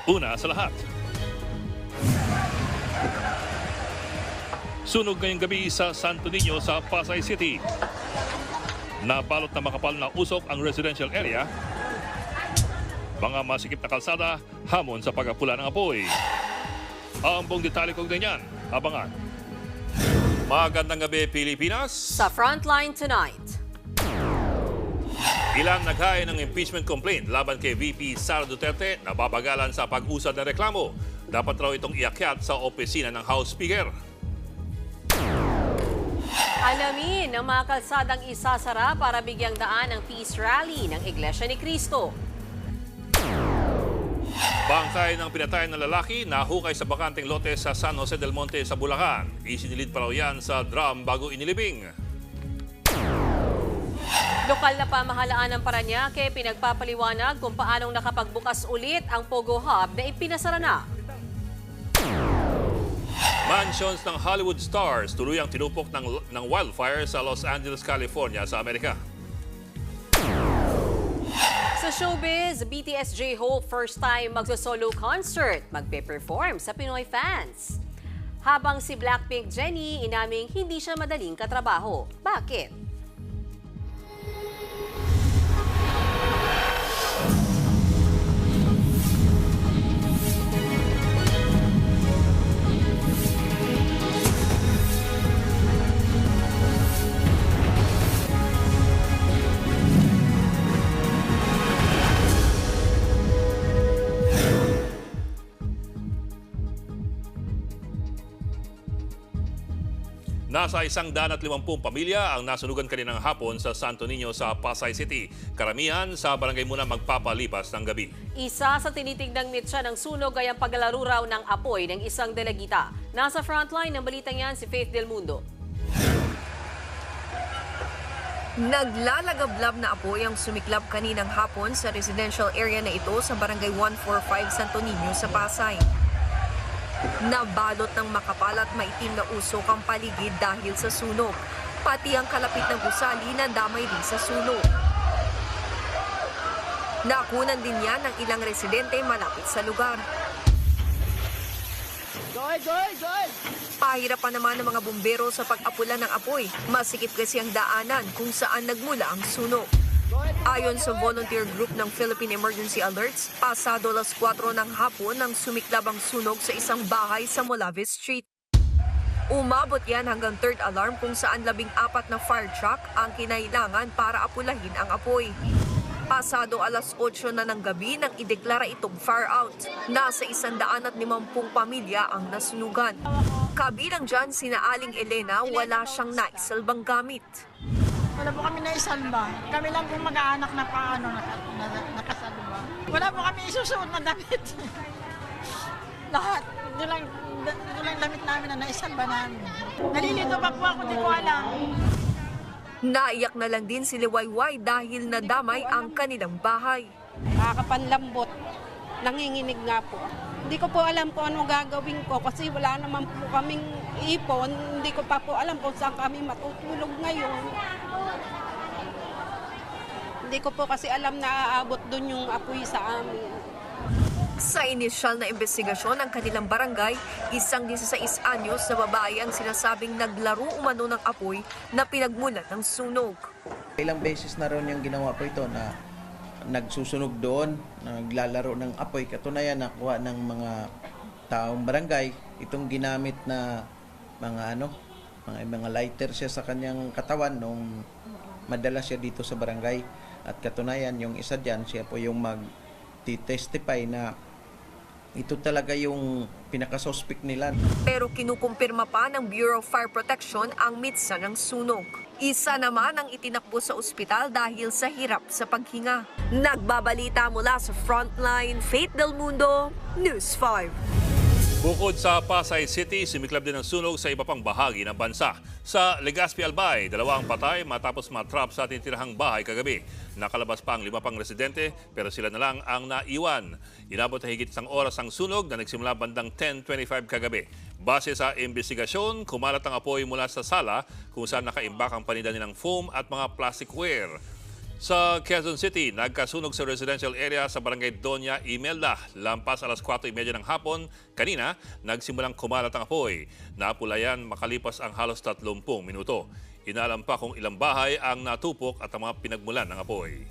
Una sa lahat, sunog ngayong gabi sa Santo Niño sa Pasay City. Nabalot na makapal na usok ang residential area. Mga masikip na kalsada, hamon sa pag-apula ng apoy. Ang buong detalye kong ganyan, abangan. Magandang gabi, Pilipinas. Sa Frontline tonight. Ilang naghain ng impeachment complaint laban kay VP Sara Duterte na babagalan sa pag-usad ng reklamo. Dapat raw itong iakyat sa opisina ng House Speaker. Alamin ang mga kalsadang isasara para bigyang daan ang peace rally ng Iglesia ni Cristo. Bangkay ng pinatayan na lalaki nahukay sa bakanteng lote sa San Jose del Monte sa Bulacan. Isinilid pa raw yan sa drum bago inilibing. Lokal na pamahalaan ng Parañaque pinagpapaliwanag kung paanong nakapagbukas ulit ang Pogo Hub na ipinasara na. Mansions ng Hollywood stars tuluyang tinupok ng wildfire sa Los Angeles, California sa Amerika. Sa showbiz, BTS J-Hope first time magso-solo concert, magpe-perform sa Pinoy fans. Habang si Blackpink Jennie inaming hindi siya madaling katrabaho. Bakit? Nasa 150 pamilya ang nasunugan kaninang hapon sa Santo Niño sa Pasay City. Karamihan sa barangay muna magpapalipas ng gabi. Isa sa tinitignan mitsa ng sunog ay ang paglalaro raw ng apoy ng isang delegita. Nasa frontline ng balitang yan si Faith Del Mundo. Naglalagablab na apoy ang sumiklab kaninang hapon sa residential area na ito sa barangay 145 Santo Niño sa Pasay. Nabalot ng makapal at maitim na usok ang paligid dahil sa sunog. Pati ang kalapit ng gusali na damay rin sa sunog. Nakunan din yan ng ilang residente malapit sa lugar. Pahirapan naman ng mga bumbero sa pag-apula ng apoy. Masikip kasi ang daanan kung saan nagmula ang sunog. Ayon sa volunteer group ng Philippine Emergency Alerts, pasado alas 4 ng hapon nang sumiklab ang sunog sa isang bahay sa Molaves Street. Umabot yan hanggang third alarm kung saan 14 na fire truck ang kinailangan para apulahin ang apoy. Pasado alas 8 na ng gabi nang ideklara itong fire out. Nasa 150 pamilya ang nasunugan. Kabilang dyan sina Aling Elena, wala siyang naisalbang gamit. Wala po kami naisalba. Kami lang pong mag-aanak na paano nakasalba. Wala po kami isusuot na damit. Lahat. Yun lang damit namin na naisalba namin. Nalilito pa po ako, di ko alam. Naiyak na lang din si Liwayway dahil nadamay ang kanilang bahay. Nakakapanlambot. Nanginginig nga po. Hindi ko po alam kung ano gagawin ko kasi wala naman po kaming ipon. Hindi ko pa po alam kung saan kami matutulog ngayon. Hindi ko po kasi alam na aabot doon yung apoy sa amin. Sa inisyal na investigasyon ng kanilang barangay, isang 16 anyos na babae ang sinasabing naglaro umano ng apoy na pinagmulan ng sunog. Ilang beses na ron yung ginawa po ito na nagsusunog doon, naglalaro ng apoy. Katunayan nakuha ng mga taong barangay itong ginamit na mga lighter siya sa kanyang katawan nung madala siya dito sa barangay. At katunayan yung isa diyan, siya po yung mag-testify na ito talaga yung pinaka-suspect nila. Pero kinukumpirma pa ng Bureau of Fire Protection ang mitsa ng sunog. Isa naman ang itinakbo sa ospital dahil sa hirap sa paghinga. Nagbabalita mula sa Frontline, Faith Del Mundo, News 5. Bukod sa Pasay City, sumiklab din ang sunog sa iba pang bahagi ng bansa. Sa Legazpi, Albay, 2 patay matapos matrap sa tintirahang bahay kagabi. Nakalabas pa ang 5 pang residente pero sila na lang ang naiwan. Inabot na higit 1 oras ang sunog na nagsimula bandang 10:25 kagabi. Base sa investigasyon, kumalat ang apoy mula sa sala kung saan nakaimbak ang paninda nilang foam at mga plasticware. Sa Quezon City, nagkasunog sa residential area sa barangay Doña Imelda. Lampas alas 4:30 ng hapon, kanina nagsimulang kumalat ang apoy. Napulayan makalipas ang halos 30 minuto. Inalam pa kung ilang bahay ang natupok at ang mga pinagmulan ng apoy.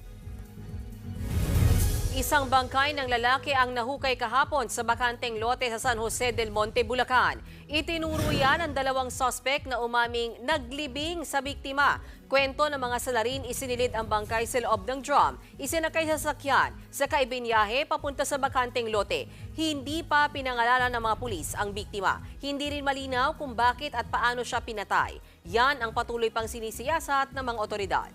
Isang bangkay ng lalaki ang nahukay kahapon sa bakanteng lote sa San Jose del Monte, Bulacan. Itinuro yan ang dalawang suspect na umaming naglibing sa biktima. Kwento ng mga salarin, isinilid ang bangkay sa loob ng drum, isinakay sa sakyan, saka ibinyahe papunta sa bakanteng lote. Hindi pa pinangalanan ng mga pulis ang biktima. Hindi rin malinaw kung bakit at paano siya pinatay. Yan ang patuloy pang sinisiyasat ng mga otoridad.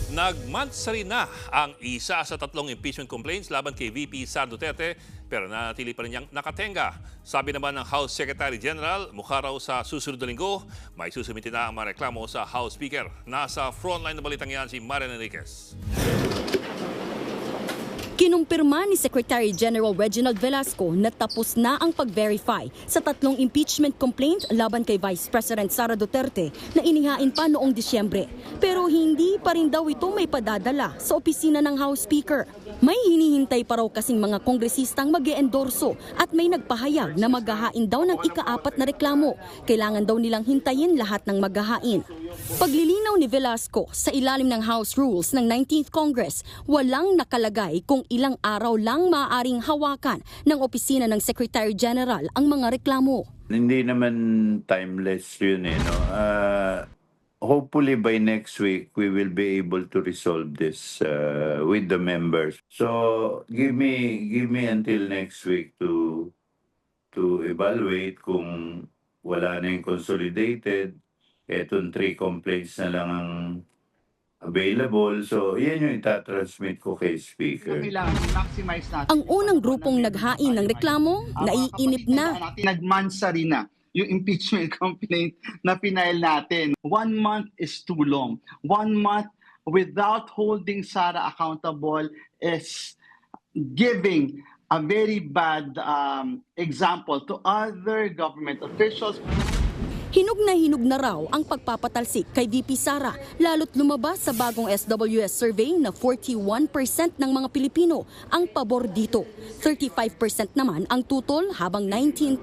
Nagmansari na ang isa sa 3 impeachment complaints laban kay VP Sara Duterte pero nanatili pa rin niyang nakatenga. Sabi naman ng House Secretary General, mukha raw sa susunod na linggo, may susumitin na ang mga reklamo sa House Speaker. Nasa frontline na balitang yan si Marian Enriquez. Kinumpirma ni Secretary General Reginald Velasco na tapos na ang pag-verify sa 3 impeachment complaint laban kay Vice President Sara Duterte na inihain pa noong Disyembre. Pero hindi pa rin daw ito may padadala sa opisina ng House Speaker. May hinihintay pa raw kasing mga kongresistang mag-eendorso at may nagpahayag na maghahain daw ng ika-4 na reklamo. Kailangan daw nilang hintayin lahat ng maghahain. Paglilinaw ni Velasco, sa ilalim ng House Rules ng 19th Congress, walang nakalagay kung ilang araw lang maaaring hawakan ng opisina ng Secretary General ang mga reklamo. Hindi naman timeless yun no? Hopefully by next week, we will be able to resolve this with the members. So give me until next week to evaluate kung wala na yung consolidated. Etong 3 complaints na lang ang available. So, yan yung itatransmit ko kay Speaker. Ang unang grupong naghain ng reklamo, naiinip na. Nagmansari na yung impeachment complaint na pinail natin. 1 month is too long. 1 month without holding Sara accountable is giving a very bad example to other government officials. Hinug na raw ang pagpapatalsik kay VP Sara, lalo't lumabas sa bagong SWS survey na 41% ng mga Pilipino ang pabor dito. 35% naman ang tutol habang 19%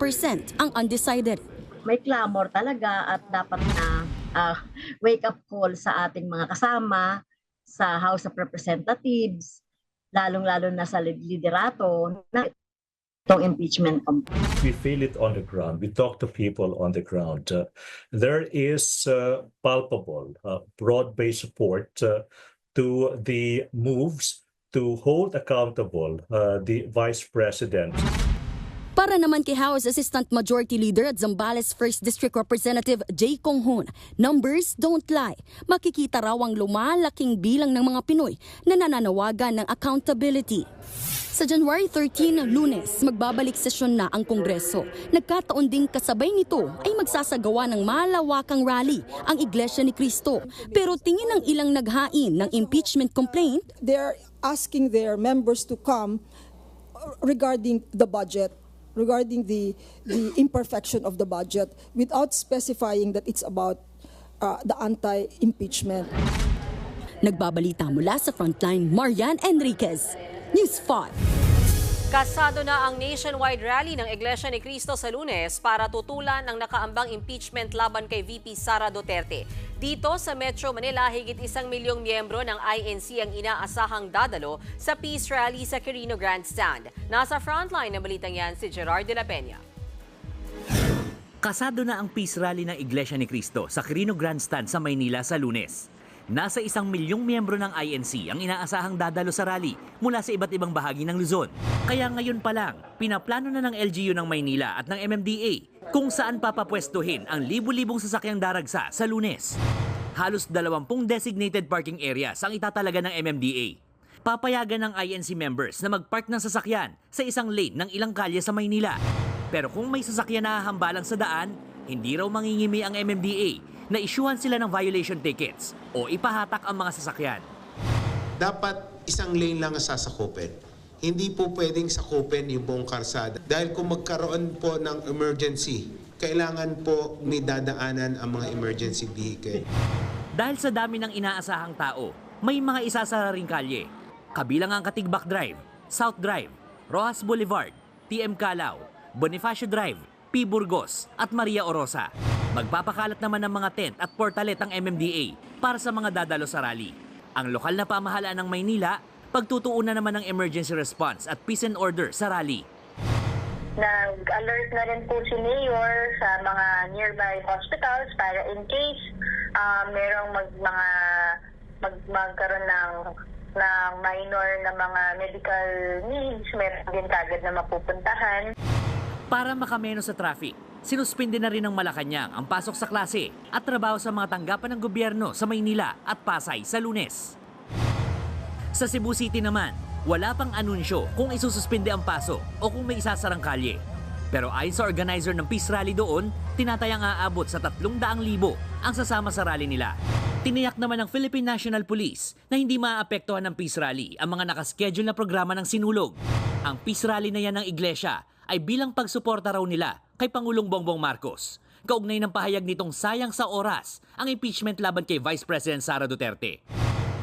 ang undecided. May clamor talaga at dapat na wake-up call sa ating mga kasama sa House of Representatives, lalong-lalo na sa liderato na itong impeachment complaint. We feel it on the ground. We talk to people on the ground. There is palpable, broad-based support to the moves to hold accountable the Vice President. Para naman kay House Assistant Majority Leader at Zambales 1st District Representative Jay Conghon, numbers don't lie. Makikita raw ang lumalaking bilang ng mga Pinoy na nananawagan ng accountability. Sa January 13, Lunes, magbabalik sesyon na ang Kongreso. Nagkataon ding kasabay nito ay magsasagawa ng malawakang rally ang Iglesia ni Cristo. Pero tingin ng ilang naghain ng impeachment complaint, they're asking their members to come regarding the budget, regarding the imperfection of the budget, without specifying that it's about the anti-impeachment. Nagbabalita mula sa Frontline, Marian Enriquez, News 5. Kasado na ang nationwide rally ng Iglesia ni Cristo sa Lunes para tutulan ang nakaambang impeachment laban kay VP Sara Duterte. Dito sa Metro Manila, higit 1 milyong miyembro ng INC ang inaasahang dadalo sa peace rally sa Quirino Grandstand. Nasa frontline ng balitang yan si Gerard de la Peña. Kasado na ang peace rally ng Iglesia ni Cristo sa Quirino Grandstand sa Maynila sa Lunes. Nasa 1 milyong miyembro ng INC ang inaasahang dadalo sa rally mula sa iba't ibang bahagi ng Luzon. Kaya ngayon pa lang, pinaplano na ng LGU ng Maynila at ng MMDA kung saan papapwestuhin ang libu-libong sasakyang daragsa sa Lunes. Halos 20 designated parking areas ang itatalaga ng MMDA. Papayagan ng INC members na magpark ng sasakyan sa isang lane ng ilang kalye sa Maynila. Pero kung may sasakyan na hahambalang sa daan, hindi raw mangingimi ang MMDA na isyuhan sila ng violation tickets o ipahatak ang mga sasakyan. Dapat isang lane lang ang sasakupin. Hindi po pwedeng sakupin yung buong karsada. Dahil kung magkaroon po ng emergency, kailangan po may dadaanan ang mga emergency vehicle. Dahil sa dami ng inaasahang tao, may mga isasara ring kalye. Kabilang ang Katigbak Drive, South Drive, Rojas Boulevard, TM Calao, Bonifacio Drive, P. Burgos at Maria Orosa. Magpapakalat naman ng mga tent at portalet ang MMDA para sa mga dadalo sa rally. Ang lokal na pamahalaan ng Maynila, pagtutuunan naman ng emergency response at peace and order sa rally. Nag-alert na rin po si Mayor sa mga nearby hospitals para in case merong magkaroon ng minor na mga medical needs, meron din kagad na mapupuntahan. Para makameno sa traffic, sinuspindi na rin ng Malacanang ang pasok sa klase at trabaho sa mga tanggapan ng gobyerno sa Maynila at Pasay sa Lunes. Sa Cebu City naman, wala pang anunsyo kung isususpinde ang pasok o kung may isasarang kalye. Pero ayon sa organizer ng Peace Rally doon, tinatayang aabot sa 300,000 ang sasama sa rally nila. Tiniyak naman ng Philippine National Police na hindi maaapektuhan ng Peace Rally ang mga nakaschedule na programa ng sinulog. Ang Peace Rally na yan ng Iglesia ay bilang pagsuporta raw nila kay Pangulong Bongbong Marcos. Kaugnay ng pahayag nitong sayang sa oras ang impeachment laban kay Vice President Sara Duterte.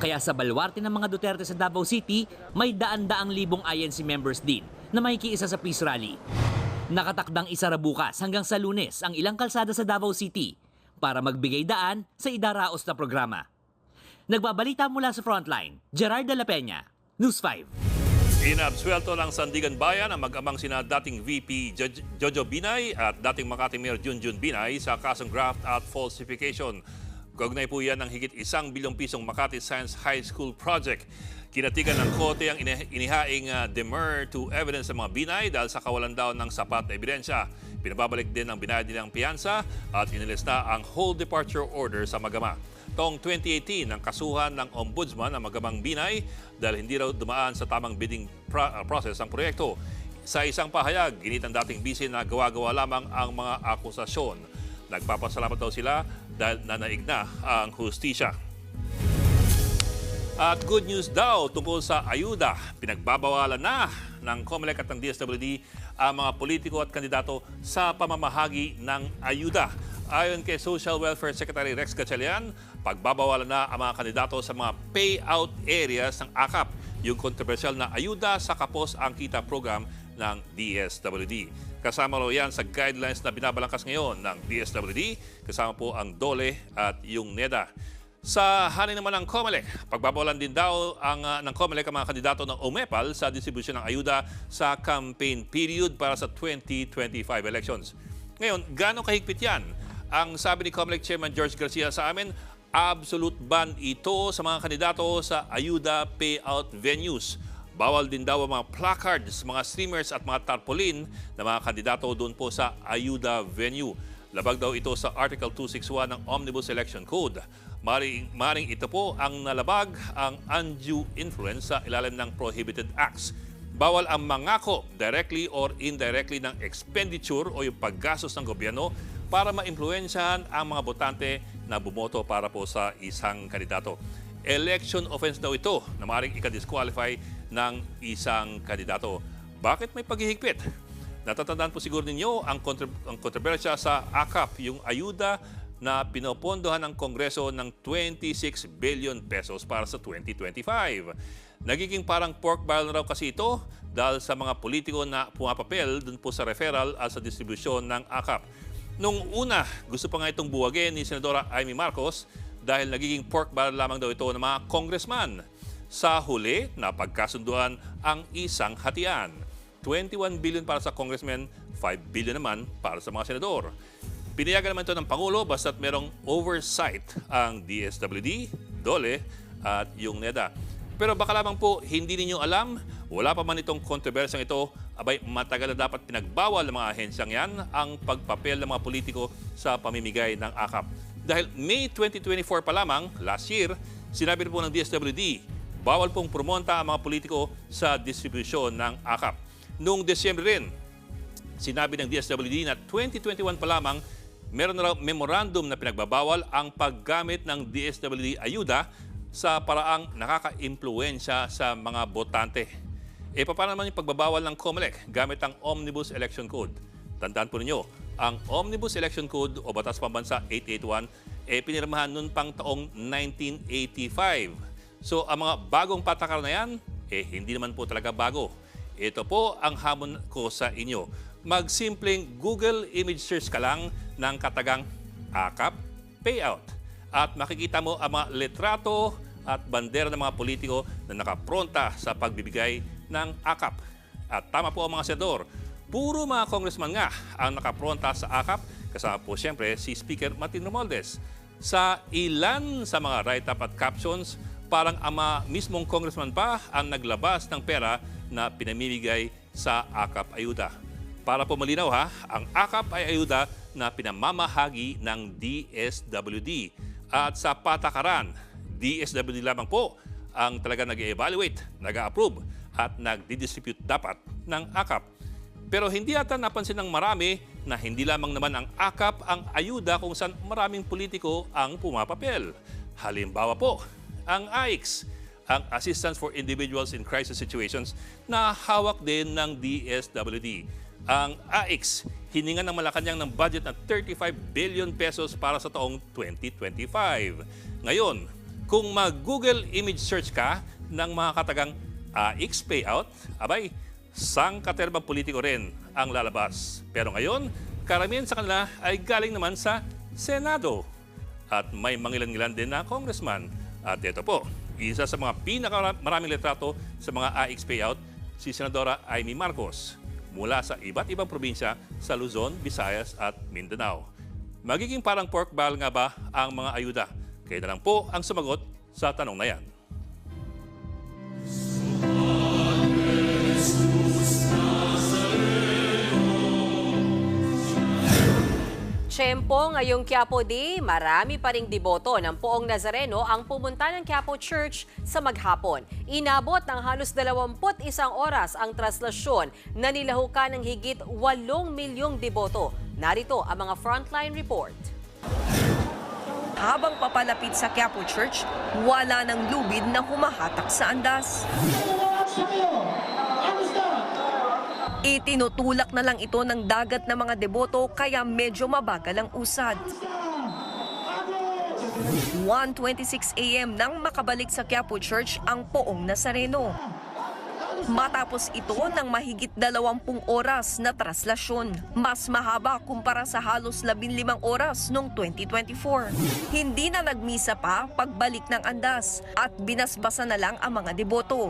Kaya sa balwarte ng mga Duterte sa Davao City, may daan-daang libong INC members din na makikiisa sa Peace Rally. Nakatakdang isara bukas hanggang sa Lunes ang ilang kalsada sa Davao City para magbigay daan sa idaraos na programa. Nagbabalita mula sa Frontline, Gerard de la Peña, News 5. Inabsuelto ng Sandigan Bayan ang mag-amang sina dating VP Jojo Binay at dating Makati Mayor Junjun Binay sa kasong graft at falsification. Kaugnay po yan ng higit 1 bilyong pisong Makati Science High School Project. Kinatigan ng Korte ang inihaing demur to evidence sa mga Binay dahil sa kawalan daw ng sapat na ebidensya. Pinababalik din ang binayad nilang piyansa at inilis na ang whole departure order sa Magama. Taong 2018, ang kasuhan ng Ombudsman ang Magamang Binay dahil hindi raw dumaan sa tamang bidding process ang proyekto. Sa isang pahayag, ginit ang dating busy na gawa-gawa lamang ang mga akusasyon. Nagpapasalamat daw sila dahil nanaig na ang hustisya. At good news daw tungkol sa ayuda. Pinagbabawalan na ng COMELEC at ng DSWD ang mga politiko at kandidato sa pamamahagi ng ayuda. Ayon kay Social Welfare Secretary Rex Gatchalian, pagbabawalan na ang mga kandidato sa mga payout areas ng AKAP, yung kontrobersyal na ayuda sa kapos ang kita program ng DSWD. Kasama raw yan sa guidelines na binabalangkas ngayon ng DSWD, kasama po ang DOLE at yung NEDA. Sa hanin naman ng COMELEC, pagbabawalan din daw ng COMELEC ang mga kandidato ng UMEPAL sa distribusyon ng ayuda sa campaign period para sa 2025 elections. Ngayon, gaano kahigpit yan? Ang sabi ni COMELEC Chairman George Garcia sa amin, absolute ban ito sa mga kandidato sa ayuda payout venues. Bawal din daw ang mga placards, mga streamers at mga tarpaulin na mga kandidato doon po sa ayuda venue. Labag daw ito sa Article 261 ng Omnibus Election Code. Maring ito po ang nalabag ang undue influence sa ilalim ng prohibited acts. Bawal ang mangako directly or indirectly ng expenditure o yung paggastos ng gobyerno para maimpluwensyahan ang mga botante na bumoto para po sa isang kandidato. Election offense daw ito na maaaring ika-disqualify ng isang kandidato. Bakit may paghihigpit? Natatandaan po siguro ninyo ang kontrobersya sa AKAP, yung ayuda na pinopondohan ng Kongreso ng 26 billion pesos para sa 2025. Nagiging parang pork barrel na raw kasi ito dahil sa mga politiko na pumapapel dun po sa referral at sa distribusyon ng AKAP. Nung una, gusto pa nga itong buwagin ni Senadora Amy Marcos dahil nagiging pork barrel lamang daw ito ng mga congressman. Sa huli, napagkasunduan ang isang hatian. 21 billion para sa congressmen, 5 billion naman para sa mga senador. Pinayagan naman ito ng Pangulo basta't merong oversight ang DSWD, DOLE at yung NEDA. Pero baka lamang po hindi ninyo alam, wala pa man itong kontrobersyang ito, abay matagal na dapat pinagbawal ng mga ahensyang yan ang pagpapel ng mga politiko sa pamimigay ng AKAP. Dahil May 2024 pa lamang, last year, sinabi po ng DSWD, bawal pong promonta ang mga politiko sa distribusyon ng AKAP. Noong Desyembre rin, sinabi ng DSWD na 2021 pa lamang, meron na raw memorandum na pinagbabawal ang paggamit ng DSWD ayuda sa paraang nakaka-impluwensya sa mga botante. E paano naman yung pagbabawal ng COMELEC gamit ang Omnibus Election Code? Tandaan po ninyo, ang Omnibus Election Code o Batas Pambansa 881 pinirmahan noon pang taong 1985. So ang mga bagong patakaran na yan, hindi naman po talaga bago. Ito po ang hamon ko sa inyo. Magsimpleng Google image search ka lang ng katagang AKAP payout. At makikita mo ang mga litrato at bandera ng mga politiko na nakapronta sa pagbibigay ng AKAP. At tama po ang mga senador, puro mga congressman nga ang nakapronta sa AKAP, kasama po siyempre si Speaker Martin Romualdez. Sa ilan sa mga write-up at captions, parang ang mismong congressman pa ang naglabas ng pera na pinamimigay sa AKAP ayuda. Para po malinaw ang AKAP ay ayuda na pinamamahagi ng DSWD. At sa patakaran, DSWD lamang po ang talaga nag-evaluate, nag-approve at nag-distribute dapat ng AKAP. Pero hindi ata napansin ng marami na hindi lamang naman ang AKAP ang ayuda kung saan maraming politiko ang pumapapel. Halimbawa po, ang AICS, ang Assistance for Individuals in Crisis Situations na hawak din ng DSWD. Ang AICS, hiningan ng Malacanang ng budget na 35 billion pesos para sa taong 2025. Ngayon, kung mag-Google image search ka ng mga katagang AICS payout, abay, sangkaterbang politiko rin ang lalabas. Pero ngayon, karamihan sa kanila ay galing naman sa Senado. At may mangilan-ngilan din na congressman. At ito po, isa sa mga pinakamaraming litrato sa mga AICS payout, si Senadora Amy Marcos mula sa iba't ibang probinsya sa Luzon, Visayas at Mindanao. Magiging parang pork barrel nga ba ang mga ayuda? Kaya na lang po ang sumagot sa tanong na yan. Tiyempo ngayong Quiapo Day, marami pa ring deboto ng Poong Nazareno ang pumunta ng Quiapo Church sa maghapon. Inabot ng halos 21 oras ang traslasyon na nilahukan ng higit 8 milyong deboto. Narito ang mga frontline report. Habang papalapit sa Quiapo Church, wala ng lubid na humahatak sa andas. Itinutulak na lang ito ng dagat ng mga deboto kaya medyo mabagal ang usad. 1:26 a.m. nang makabalik sa Quiapo Church ang Poong Nazareno. Matapos ito ng mahigit 20 oras na traslasyon, mas mahaba kumpara sa halos 15 oras noong 2024. Hindi na nagmisa pa pagbalik ng andas at binasbasa na lang ang mga deboto.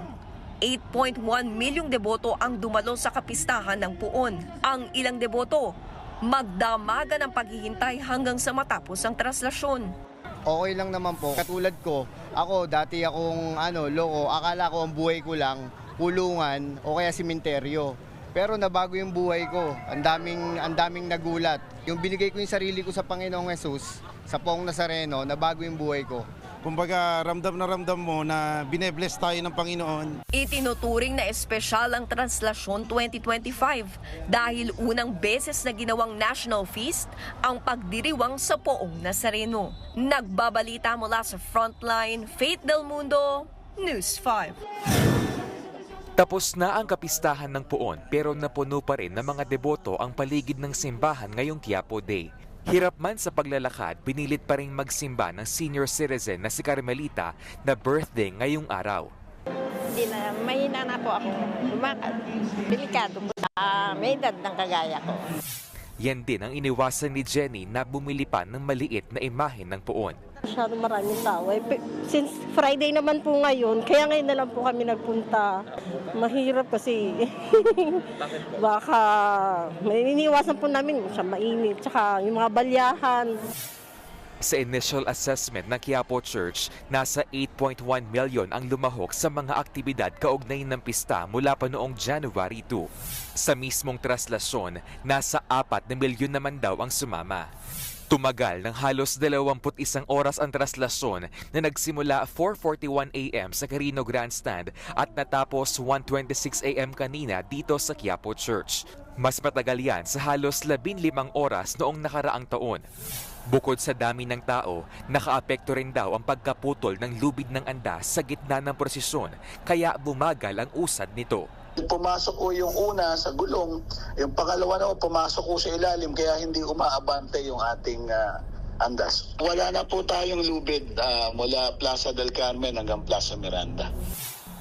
8.1 milyong deboto ang dumalo sa kapistahan ng Puon. Ang ilang deboto, magdamaga ng paghihintay hanggang sa matapos ang traslasyon. Okay lang naman po. Katulad ko, ako dati akong loko, akala ko ang buhay ko lang kulungan o kaya simenteryo. Pero nabago yung buhay ko. Ang daming nagulat. Yung binigay ko yung sarili ko sa Panginoong Jesus, sa Poong Nazareno, nabago yung buhay ko. Kumbaga, ramdam na ramdam mo na binebless tayo ng Panginoon. Itinuturing na espesyal ang Translasyon 2025 dahil unang beses na ginawang national feast ang pagdiriwang sa Poong Nazareno. Nagbabalita mula sa Frontline, Faith Del Mundo, News 5. Tapos na ang kapistahan ng Puon pero napuno pa rin ng mga deboto ang paligid ng simbahan ngayong Quiapo Day. Hirap man sa paglalakad, pinilit pa rin magsimba ng senior citizen na si Carmelita na birthday ngayong araw. Hindi na, mahina na po ako lumakad. Delikado po. May edad ng kagaya ko. Yan din ang iniwasan ni Jenny na bumili pa ng maliit na imahe ng Puon. Masyadong maraming tao. Since Friday naman po ngayon, kaya ngayon na lang po kami nagpunta. Mahirap kasi baka iniiwasan po namin siya mainit. Tsaka yung mga balyahan. Sa initial assessment ng Quiapo Church, nasa 8.1 million ang lumahok sa mga aktibidad kaugnay ng pista mula pa noong January 2. Sa mismong traslasyon, nasa 4 na milyon naman daw ang sumama. Tumagal ng halos 21 oras ang traslasyon na nagsimula 4:41 a.m. sa Quirino Grandstand at natapos 1:26 a.m. kanina dito sa Quiapo Church. Mas matagal yan sa halos 15 oras noong nakaraang taon. Bukod sa dami ng tao, nakaapekto rin daw ang pagkaputol ng lubid ng andas sa gitna ng prosesyon, kaya bumagal ang usad nito. Pumasok ko yung una sa gulong, yung pangalawa na pumasok ko sa ilalim kaya hindi umaabante yung Andas. Wala na po tayong lubid mula Plaza del Carmen hanggang Plaza Miranda.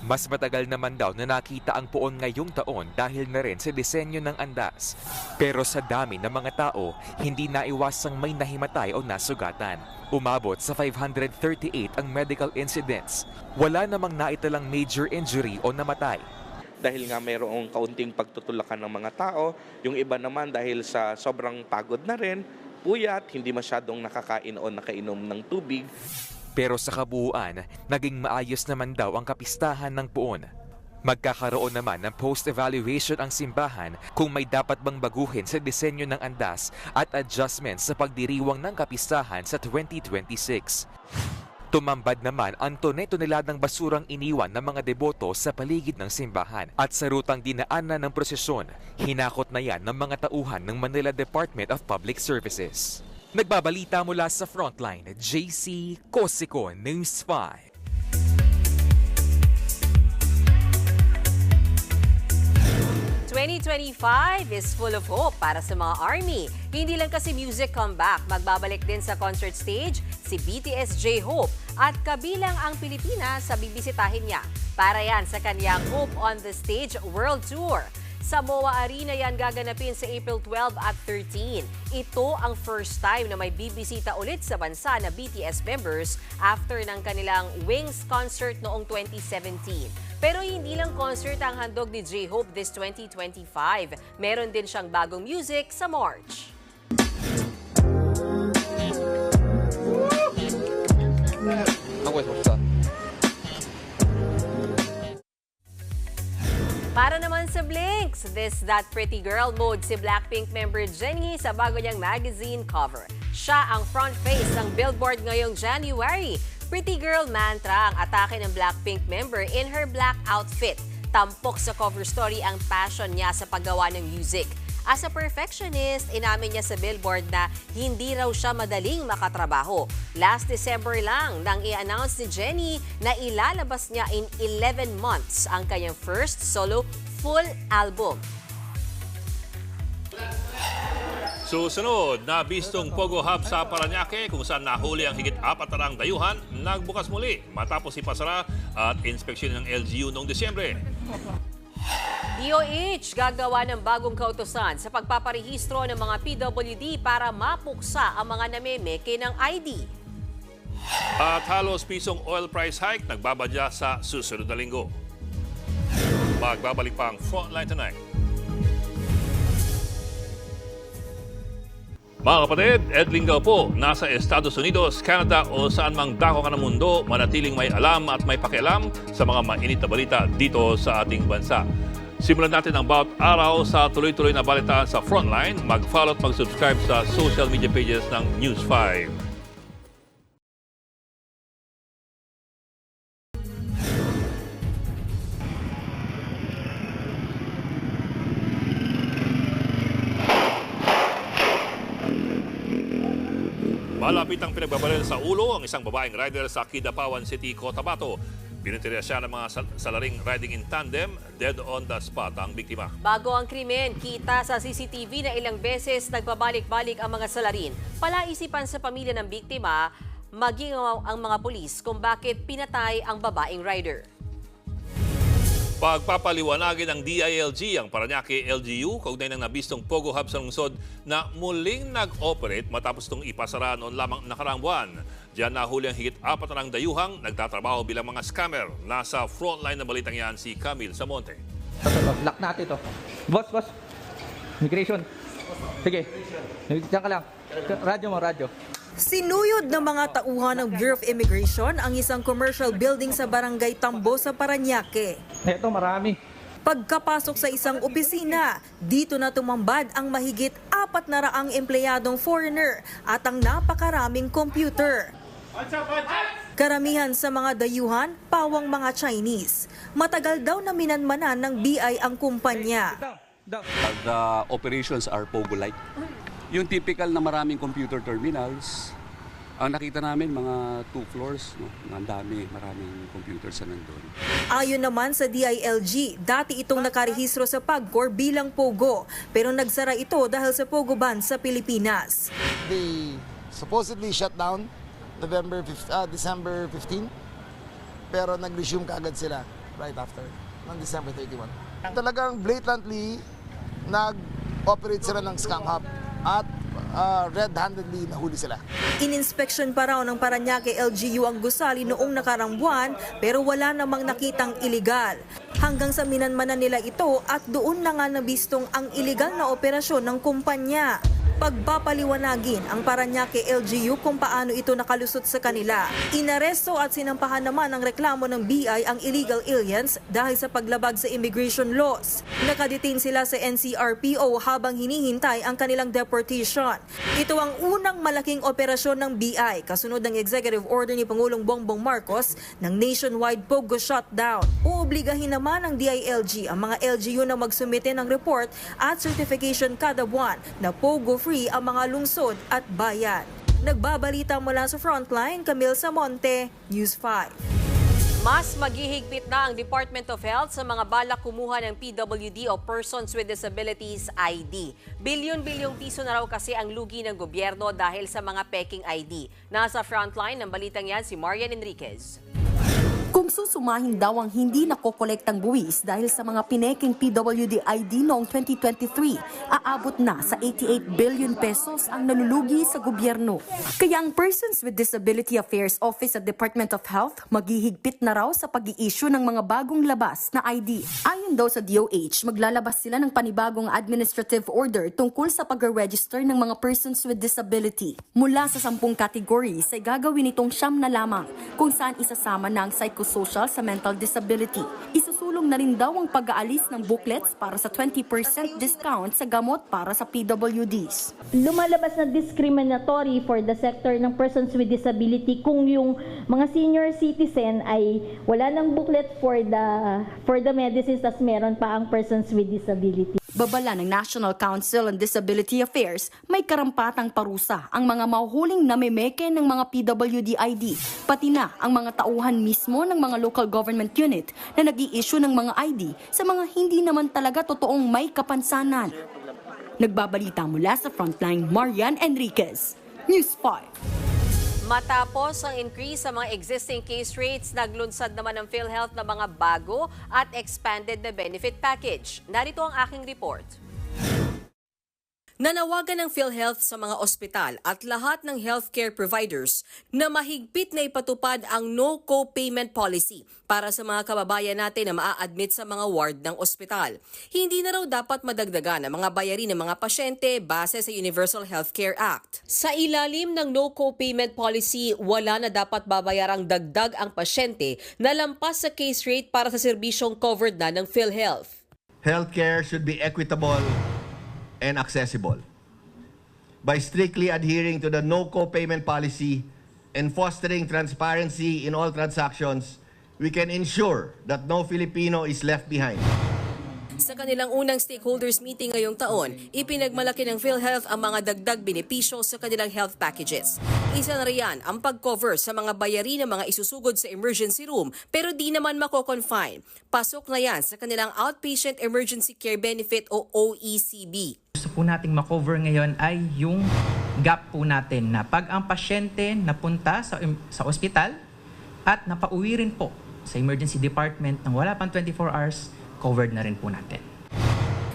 Mas matagal naman daw na nakita ang puon ngayong taon dahil na rin sa disenyo ng andas. Pero sa dami ng mga tao, hindi naiwasang may nahimatay o nasugatan. Umabot sa 538 ang medical incidents. Wala namang naitalang major injury o namatay. Dahil nga mayroong kaunting pagtutulakan ng mga tao, yung iba naman dahil sa sobrang pagod na rin, puyat, hindi masyadong nakakain o nakainom ng tubig. Pero sa kabuuan, naging maayos naman daw ang kapistahan ng puon. Magkakaroon naman ng post-evaluation ang simbahan kung may dapat bang baguhin sa disenyo ng andas at adjustments sa pagdiriwang ng kapistahan sa 2026. Tumambad naman ang tonel-toneladang basurang iniwan ng mga deboto sa paligid ng simbahan at sa rutang dinaanan ng prosesyon. Hinakot na yan ng mga tauhan ng Manila Department of Public Services. Nagbabalita mula sa Frontline, JC Cosico, News 5. '25 is full of hope para sa mga ARMY. Hindi lang kasi music comeback, magbabalik din sa concert stage si BTS J-Hope at kabilang ang Pilipinas sa bibisitahin niya. Para yan sa kanyang Hope on the Stage World Tour. Sa MOA Arena yan gaganapin sa April 12 at 13. Ito ang first time na may bibisita ulit sa bansa na BTS members after ng kanilang Wings concert noong 2017. Pero hindi lang concert ang handog ni J-Hope this 2025. Meron din siyang bagong music sa March. Para naman sa Blinks, This That Pretty Girl mode si Blackpink member Jennie sa bago niyang magazine cover. Siya ang front face ng Billboard ngayong January. Pretty Girl mantra ang atake ng Blackpink member in her black outfit. Tampok sa cover story ang passion niya sa paggawa ng music. As a perfectionist, inamin niya sa Billboard na hindi raw siya madaling makatrabaho. Last December lang nang i-announce ni Jennie na ilalabas niya in 11 months ang kanyang first solo full album. Susunod na bistong Pogo Hub sa Parañaque kung saan nahuli ang higit 4 dayuhan, nagbukas muli matapos ipasara at inspeksyon ng LGU noong Disyembre. DOH gagawa ng bagong kautusan sa pagpaparehistro ng mga PWD para mapuksa ang mga namemeke ng ID. At halos pisong oil price hike nagbabadya sa susunod na linggo. Magbabalik pa ang Frontline Tonight. Mga kapatid, Ed Lingaw po, nasa Estados Unidos, Canada o saan mang dako ka ng mundo, manatiling may alam at may pakialam sa mga mainit na balita dito sa ating bansa. Simulan natin ang bawat araw sa tuloy-tuloy na balita sa Frontline. Mag-follow at mag-subscribe sa social media pages ng News 5. Malapit ang pinagbabaril sa ulo ang isang babaeng rider sa Kidapawan City, Cotabato. Pinintirya siya ng mga salaring riding in tandem, dead on the spot ang biktima. Bago ang krimen, kita sa CCTV na ilang beses nagpabalik-balik ang mga salarin. Palaisipan sa pamilya ng biktima, maging ang mga pulis kung bakit pinatay ang babaeng rider. Pagpapaliwanagin ng DILG ang Parañaque LGU kaugnay ng nabistong Pogo Hub sa lungsod na muling nag-operate matapos itong ipasara noon lamang nakaraang buwan. Diyan nahuli ang higit 4 dayuhang nagtatrabaho bilang mga scammer. Nasa frontline na balitang yan si Camille Samonte. Lock natin ito. Boss. Migration. Sige. Diyan ka lang. Radyo. Sinuyod ng mga tauhan ng Bureau of Immigration ang isang commercial building sa Barangay Tambo sa Parañaque. Ito, marami. Pagkapasok sa isang opisina, dito na tumambad ang mahigit 400 empleyadong foreigner at ang napakaraming computer. Karamihan sa mga dayuhan, pawang mga Chinese. Matagal daw na minanmanan ng BI ang kumpanya. The operations are Pogo-like. Yung typical na maraming computer terminals, ang nakita namin mga 2 floors, no? Maraming computers na nandun. Ayon naman sa DILG, dati itong nakarehistro sa PAGCOR bilang Pogo, pero nagsara ito dahil sa Pogo ban sa Pilipinas. They supposedly shut down December 15, pero nag-resume kaagad sila right after, ng December 31. Talagang blatantly nag-operate sila ng scam hub at red-handedly nahuli sila. Ininspeksyon pa raw ng Parañaque LGU ang gusali noong nakarang buwan pero wala namang nakitang iligal. Hanggang sa minanmanan nila ito at doon na nga nabistong ang iligal na operasyon ng kumpanya. Pagpapaliwanagin ang Parañaque LGU kung paano ito nakalusot sa kanila. Inaresto at sinampahan naman ang reklamo ng BI ang illegal aliens dahil sa paglabag sa immigration laws. Nakadetain sila sa NCRPO habang hinihintay ang kanilang deportation. Ito ang unang malaking operasyon ng BI kasunod ng executive order ni Pangulong Bongbong Marcos ng nationwide POGO shutdown. Uobligahin naman ng DILG ang mga LGU na magsumite ng report at certification kada buwan na POGO-free ang mga lungsod at bayan. Nagbabalita mula sa Frontline, Camille Samonte, News 5. Mas maghihigpit na ang Department of Health sa mga balak kumuha ng PWD o Persons with Disabilities ID. Bilyon-bilyong piso na raw kasi ang lugi ng gobyerno dahil sa mga peking ID. Nasa Frontline ng balitang yan si Marian Enriquez. Kung susumahin daw ang hindi nakokolektang buwis dahil sa mga pineking PWD ID noong 2023, aabot na sa 88 billion pesos ang nalulugi sa gobyerno. Kaya ang Persons with Disability Affairs Office at Department of Health maghihigpit na raw sa pag-i-issue ng mga bagong labas na ID. Ayon daw sa DOH, maglalabas sila ng panibagong administrative order tungkol sa pag-register ng mga persons with disability. Mula sa 10 categories ay gagawin itong 9 na lamang kung saan isasama na ang psychosocial sa mental disability. Isusulong na rin daw ang pag-aalis ng booklets para sa 20% discount sa gamot para sa PWDs. Lumalabas na discriminatory for the sector ng persons with disability kung yung mga senior citizen ay wala ng booklet for the medicines tas meron pa ang persons with disability. Babala ng National Council on Disability Affairs, may karampatang parusa ang mga mahuhuling namemeke ng mga PWD ID, pati na ang mga tauhan mismo ng mga local government unit na nag-i-issue ng mga ID sa mga hindi naman talaga totoong may kapansanan. Nagbabalita mula sa Frontline, Marian Enriquez, News 5. Matapos ang increase sa mga existing case rates, naglunsad naman ng PhilHealth na mga bago at expanded na benefit package. Narito ang aking report. Nanawagan ng PhilHealth sa mga ospital at lahat ng healthcare providers na mahigpit na ipatupad ang no co-payment policy para sa mga kababayan natin na maa-admit sa mga ward ng ospital. Hindi na raw dapat madagdagan ang mga bayarin ng mga pasyente base sa Universal Healthcare Act. Sa ilalim ng no co-payment policy, wala na dapat babayarang dagdag ang pasyente na lampas sa case rate para sa serbisyong covered na ng PhilHealth. Healthcare should be equitable and accessible. By strictly adhering to the no co-payment policy and fostering transparency in all transactions, we can ensure that no Filipino is left behind. Sa kanilang unang stakeholders meeting ngayong taon, ipinagmalaki ng PhilHealth ang mga dagdag benepisyo sa kanilang health packages. Isa na riyan ang pag-cover sa mga bayarin ng mga isusugod sa emergency room pero di naman mako-confine. Pasok na yan sa kanilang Outpatient Emergency Care Benefit o OECB. Gusto po nating makover ngayon ay yung gap po natin na pag ang pasyente napunta sa ospital at napauwi rin po sa emergency department ng wala pang 24 hours, covered na rin po natin.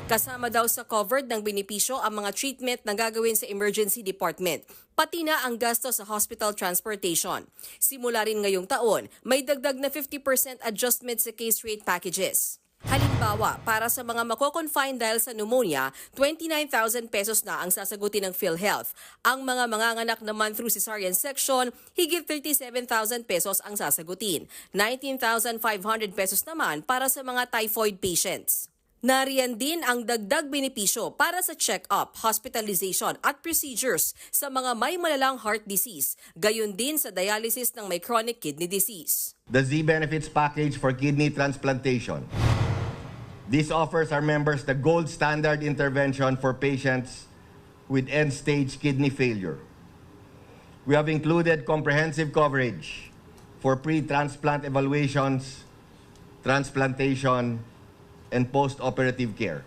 Kasama daw sa covered ng benepisyo ang mga treatment na gagawin sa emergency department, pati na ang gasto sa hospital transportation. Simula rin ngayong taon, may dagdag na 50% adjustment sa case rate packages. Halimbawa, para sa mga mako-confine dahil sa pneumonia, 29,000 pesos na ang sasagutin ng PhilHealth. Ang mga manganganak naman through cesarean section, higit 37,000 pesos ang sasagutin. 19,500 pesos naman para sa mga typhoid patients. Nariyan din ang dagdag benepisyo para sa check-up, hospitalization at procedures sa mga may malalang heart disease, gayon din sa dialysis ng may chronic kidney disease. The Z-Benefits Package for Kidney Transplantation. This offers our members the gold standard intervention for patients with end-stage kidney failure. We have included comprehensive coverage for pre-transplant evaluations, transplantation, and post-operative care.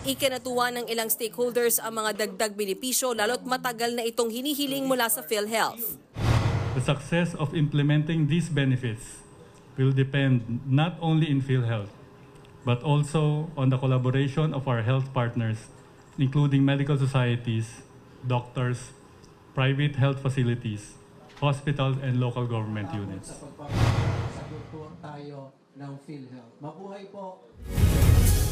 Ikinatuwa ng ilang stakeholders ang mga dagdag benepisyo lalo't matagal na itong hinihiling mula sa PhilHealth. The success of implementing these benefits will depend not only in PhilHealth, but also on the collaboration of our health partners, including medical societies, doctors, private health facilities, hospitals, and local government units. Mabuhay po!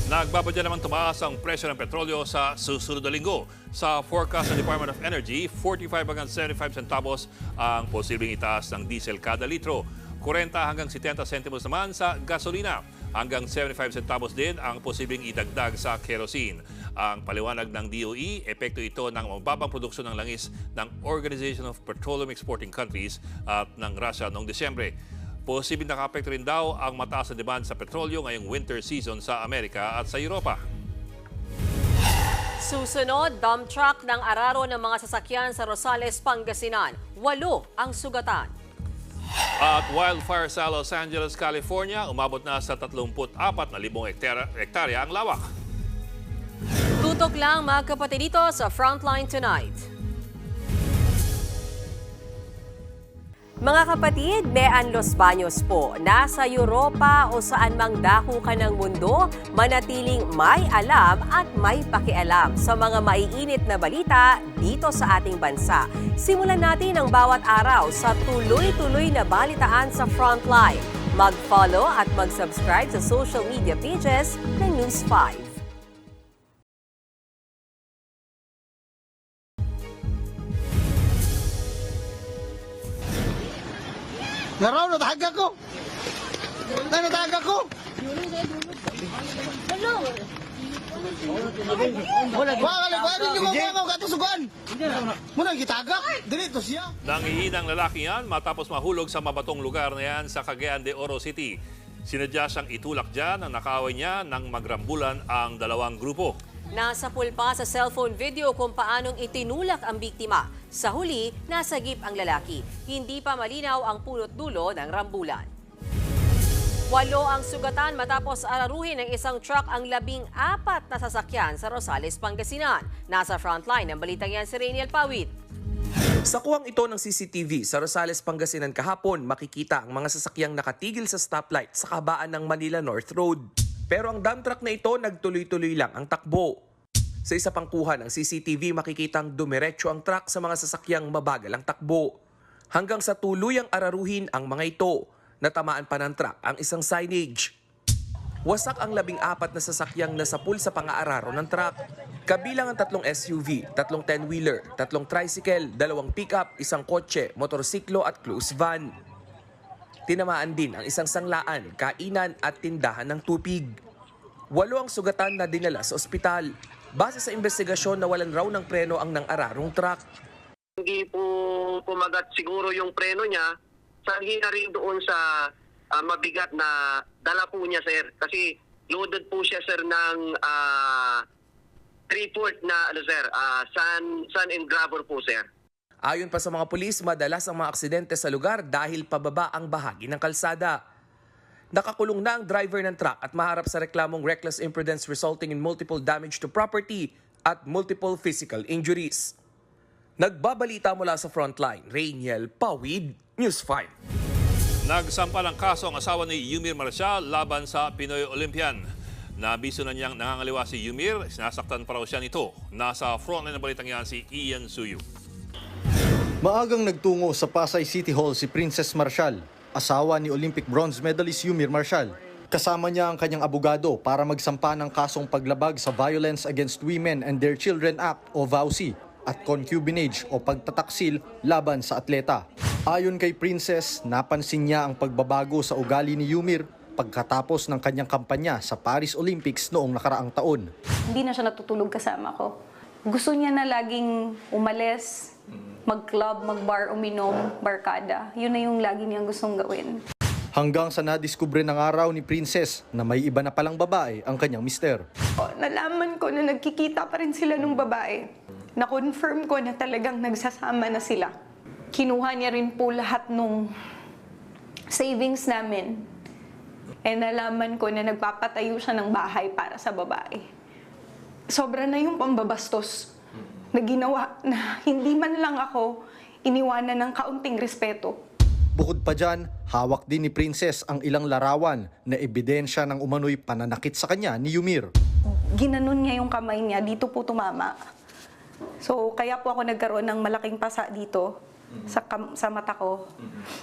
Nagbabadya naman tumaas ang presyo ng petrolyo sa susunod na linggo. Sa forecast ng Department of Energy, 45 hanggang 75 centavos ang posibleng itaas ng diesel kada litro. 40 hanggang 70 centimos naman sa gasolina. Hanggang 75 centavos din ang posibleng idagdag sa kerosene. Ang paliwanag ng DOE, epekto ito ng mababang produksyon ng langis ng Organization of Petroleum Exporting Countries at ng Russia noong Desyembre. Posibleng nakapekto rin daw ang mataas na demand sa petrolyo ngayong winter season sa Amerika at sa Europa. Susunod, dump truck ng araro ng mga sasakyan sa Rosales, Pangasinan. 8 ang sugatan. At wildfire sa Los Angeles, California, umabot na sa 34,000 hektarya ang lawak. Tutok lang mga kapatid dito sa Frontline Tonight. Mga kapatid, Mean Los Baños po. Nasa Europa o saan mang dako ka ng mundo, manatiling may alam at may pakialam sa mga maiinit na balita dito sa ating bansa. Simulan natin ang bawat araw sa tuloy-tuloy na balitaan sa Frontline. Mag-follow at mag-subscribe sa social media pages ng News 5. Naraw, natahaga ko! Natahaga ko! Nangihinang lalaki yan matapos mahulog sa mabatong lugar na yan sa Cagayan de Oro City. Sinadya siyang itulak dyan ang nakaaway niya nang magrambulan ang dalawang grupo. Nasa pulpa sa cellphone video kung paanong itinulak ang biktima. Sa huli, nasagip ang lalaki. Hindi pa malinaw ang punot dulo ng rambulan. 8 ang sugatan matapos araruhin ng isang truck ang 14 na sasakyan sa Rosales, Pangasinan. Nasa frontline ng balitang yan si Rainiel Pawit. Sa kuwang ito ng CCTV sa Rosales, Pangasinan kahapon, makikita ang mga sasakyang nakatigil sa stoplight sa kabaan ng Manila North Road. Pero ang dump truck na ito nagtuloy-tuloy lang ang takbo. Sa isa pang kuha ng CCTV, makikitang dumiretso ang truck sa mga sasakyang mabagal ang takbo. Hanggang sa tuluyang araruhin ang mga ito, natamaan pa ng truck ang isang signage. Wasak ang 14 na sasakyang nasapul sa pang-aararo ng truck. Kabilang ang 3 SUV, 3 10-wheeler, 3 tricycle, 2 pickup, 1 kotse, motorsiklo at cruise van. Tinamaan din ang isang sanglaan, kainan at tindahan ng tupig. 8 ang sugatan na dinala sa ospital. Base sa investigasyon, nawalan raw ng preno ang nang-ararong truck. Hindi po kumagat siguro yung preno niya. Sanhi na rin doon sa mabigat na dala po niya, sir. Kasi loaded po siya, sir, ng 3/4 na sand and gravel po, sir. Ayon pa sa mga pulis, madalas ang mga aksidente sa lugar dahil pababa ang bahagi ng kalsada. Nakakulong na ang driver ng truck at maharap sa reklamong reckless imprudence resulting in multiple damage to property at multiple physical injuries. Nagbabalita mula sa Frontline, Rainiel Pawid, News 5. Nagsampa ng kaso ang asawa ni Yumir Marcial laban sa Pinoy Olympian. Nabiso na niyang nangangaliwa si Yumir, sinasaktan pa raw siya nito. Nasa Frontline ng balitang yan si Ian Suyu. Maagang nagtungo sa Pasay City Hall si Princess Marcial, asawa ni Olympic bronze medalist Yumir Marcial. Kasama niya ang kanyang abogado para magsampa ng kasong paglabag sa Violence Against Women and Their Children Act o VAUSI at concubinage o pagtataksil laban sa atleta. Ayon kay Princess, napansin niya ang pagbabago sa ugali ni Yumir pagkatapos ng kanyang kampanya sa Paris Olympics noong nakaraang taon. Hindi na siya natutulog kasama ko. Gusto niya na laging umalis, mag-club, mag-bar, uminom, barkada. Yun na yung lagi niyang gustong gawin. Hanggang sa nadiskubre ng araw ni Princess na may iba na palang babae ang kanyang mister. Nalaman ko na nagkikita pa rin sila ng babae. Na-confirm ko na talagang nagsasama na sila. Kinuha niya rin po lahat nung savings namin. Nalaman ko na nagpapatayo siya ng bahay para sa babae. sobra na yung pambabastos na ginawa na hindi man lang ako iniwanan ng kaunting respeto. Bukod pa dyan, hawak din ni Princess ang ilang larawan na ebidensya ng umano'y pananakit sa kanya ni Yumir. Ginanon niya yung kamay niya, dito po tumama. So kaya po ako nagkaroon ng malaking pasa dito sa mata ko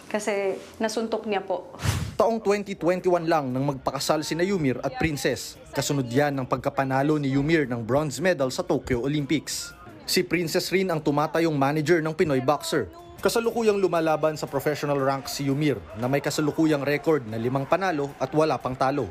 kasi nasuntok niya po. Taong 2021 lang nang magpakasal sina Yumir at Princess. Kasunod yan ng pagkapanalo ni Yumir ng bronze medal sa Tokyo Olympics. Si Princess rin ang tumatayong manager ng Pinoy boxer. Kasalukuyang lumalaban sa professional rank si Yumir na may kasalukuyang record na 5 panalo at wala pang talo.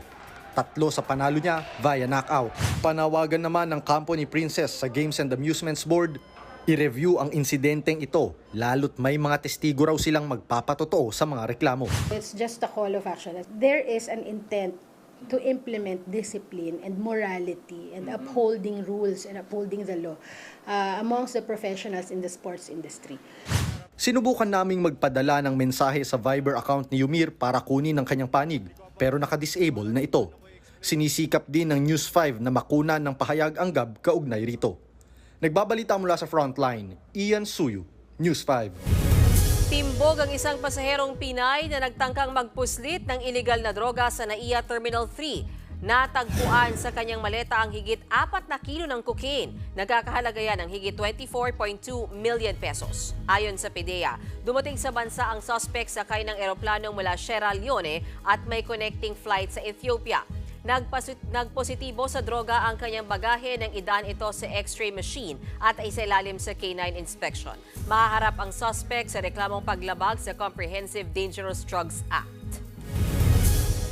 3 sa panalo niya via knockout. Panawagan naman ng kampo ni Princess sa Games and Amusements Board, i-review ang insidenteng ito, lalo't may mga testigo raw silang magpapatotoo sa mga reklamo. It's just a call of action. There is an intent to implement discipline and morality and upholding rules and upholding the law amongst the professionals in the sports industry. Sinubukan naming magpadala ng mensahe sa Viber account ni Yumir para kunin ang kanyang panig, pero naka-disable na ito. Sinisikap din ng News 5 na makunan ng pahayag ang GAB kaugnay rito. Nagbabalita mula sa Frontline, Ian Suyu, News 5. Timbog ang isang pasaherong Pinay na nagtangkang magpuslit ng iligal na droga sa NAIA Terminal 3. Natagpuan sa kanyang maleta ang higit 4 na kilo ng cocaine. Nagkakahalaga yan ng higit 24.2 million pesos. Ayon sa PDEA, dumating sa bansa ang suspect sakay ng eroplano mula Sierra Leone at may connecting flight sa Ethiopia. Nagpositibo sa droga ang kanyang bagahe nang idaan ito sa X-ray machine at ay sailalim sa K9 inspection. Mahaharap ang suspect sa reklamong paglabag sa Comprehensive Dangerous Drugs Act.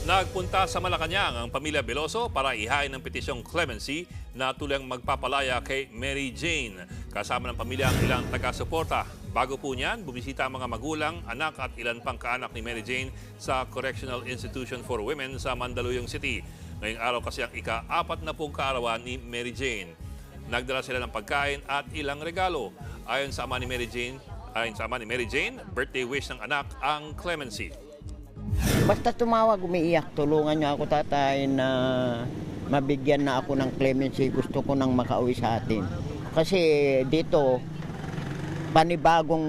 Nagpunta sa Malacanang ang pamilya Veloso para ihain ng petisyong clemency na tulang magpapalaya kay Mary Jane. Kasama ng pamilya ang ilang taga-suporta. Bago po niyan, bumisita ang mga magulang, anak at ilan pang kaanak ni Mary Jane sa Correctional Institution for Women sa Mandaluyong City. Ngayong araw kasi ang ika-4 na kaarawan ni Mary Jane. Nagdala sila ng pagkain at ilang regalo. Ayon sa ama ni Mary Jane, birthday wish ng anak ang clemency. Basta tumawag, umiiyak, tulungan niyo ako tatay na mabigyan na ako ng clemency. Gusto ko nang makauwi sa atin. Kasi dito, panibagong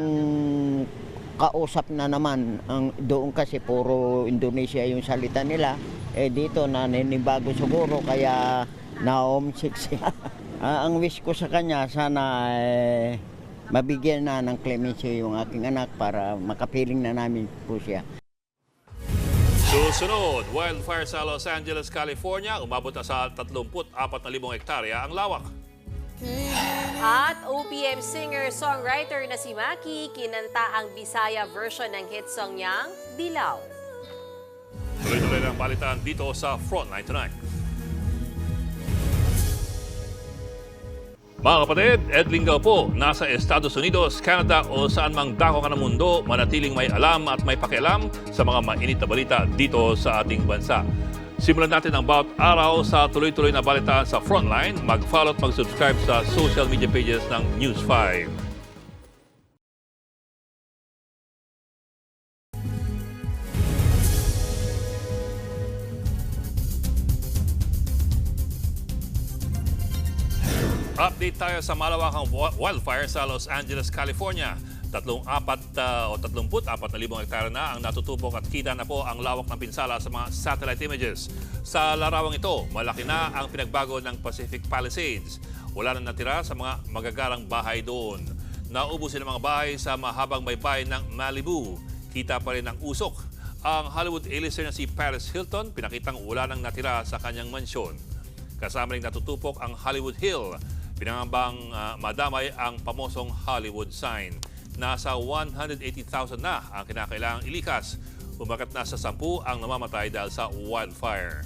kausap na naman. Doon kasi puro Indonesia yung salita nila. Dito naninibago siguro kaya na-homesick siya. Ang wish ko sa kanya, sana mabigyan na ng clemency yung aking anak para makapiling na namin po siya. Susunod, wildfire sa Los Angeles, California. Umabot na sa 34,000 hektarya ang lawak. At OPM singer-songwriter na si Maki, kinanta ang Bisaya version ng hit song niyang, Dilaw. Tuloy-tuloy ng balitaan dito sa Frontline Tonight. Mga kapatid, Ed Lingaw po, nasa Estados Unidos, Canada o saan mang dako ka ng mundo, manatiling may alam at may pakialam sa mga mainit na balita dito sa ating bansa. Simulan natin ang bawat araw sa tuloy-tuloy na balitaan sa Frontline. Mag-follow at mag-subscribe sa social media pages ng News 5. Update tayo sa malawakang wildfire sa Los Angeles, California. 34,000 hektarya na ang natutubok at kita na po ang lawak ng pinsala sa mga satellite images. Sa larawang ito, malaki na ang pinagbago ng Pacific Palisades. Wala na natira sa mga magagarang bahay doon. Naubusin ang mga bahay sa mahabang baybay ng Malibu. Kita pa rin ang usok. Ang Hollywood A-lister na si Paris Hilton, pinakitang wala nang natira sa kanyang mansyon. Kasama rin natutupok ang Hollywood Hill. Pinangambang madamay ang pamosong Hollywood sign. Nasa 180,000 na ang kinakailangang ilikas. Umagat na sa 10 ang namamatay dahil sa wildfire.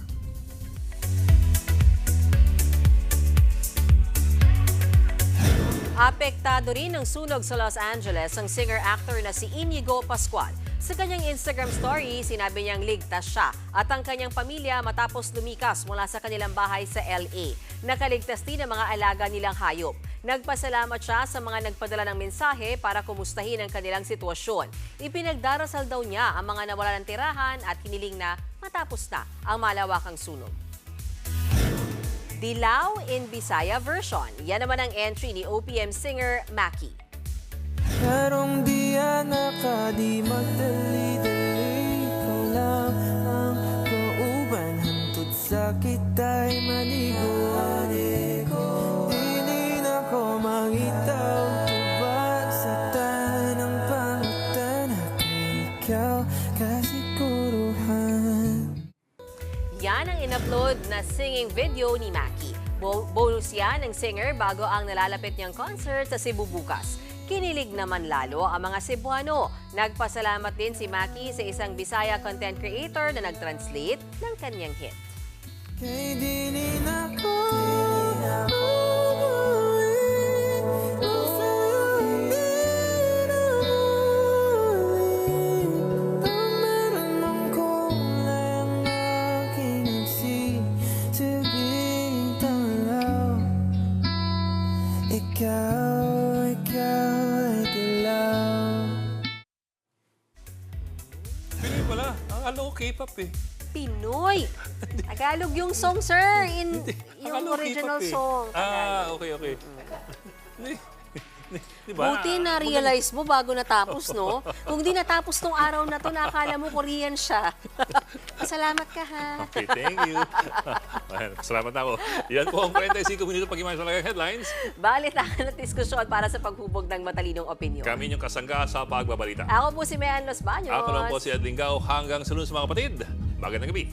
Apektado rin ng sunog sa Los Angeles ang singer-actor na si Inigo Pascual. Sa kanyang Instagram story, sinabi niyang ligtas siya at ang kanyang pamilya matapos lumikas mula sa kanilang bahay sa LA. Nakaligtas din ang mga alaga nilang hayop. Nagpasalamat siya sa mga nagpadala ng mensahe para kumustahin ang kanilang sitwasyon. Ipinagdarasal daw niya ang mga nawalan ng tirahan at hiniling na matapos na ang malawakang sunog. Dilaw in Bisaya version. Yan naman ang entry ni OPM singer Maki. Karong diya ka di magdali-dali ko lang ang kauban hantod sa kita'y manigo. Dili na ko mangitaw tuba sa tanang pangutan kay ikaw kasiguruhan. Yan ang in-upload na singing video ni Maki. Bonus yan ng singer bago ang nalalapit niyang concert sa Cebu bukas. Kinilig naman lalo ang mga Cebuano. Nagpasalamat din si Maki sa isang Bisaya content creator na nag-translate ng kanyang hit. Kay dili na ko Pinoy pala. Ang alo K-pop eh. Pinoy! Tagalog yung song, sir. Yung Akala ko original K-pop eh. song. Okay. Diba? Buti na-realize mo bago natapos, no? Kung di natapos tong araw na to, nakakala mo Korean siya. Salamat ka, ha? Okay, thank you. Salamat ako. Yan po ang 45 minuto pag-imahin sa lagang headlines. Balitaan at diskusyon para sa paghubog ng matalinong opinyon. Kami yung kasangga sa pagbabalita. Ako po si Mayan Los Baños. Ako lang po si Edwin Gao. Hanggang sa lunes mga kapatid. Magandang gabi.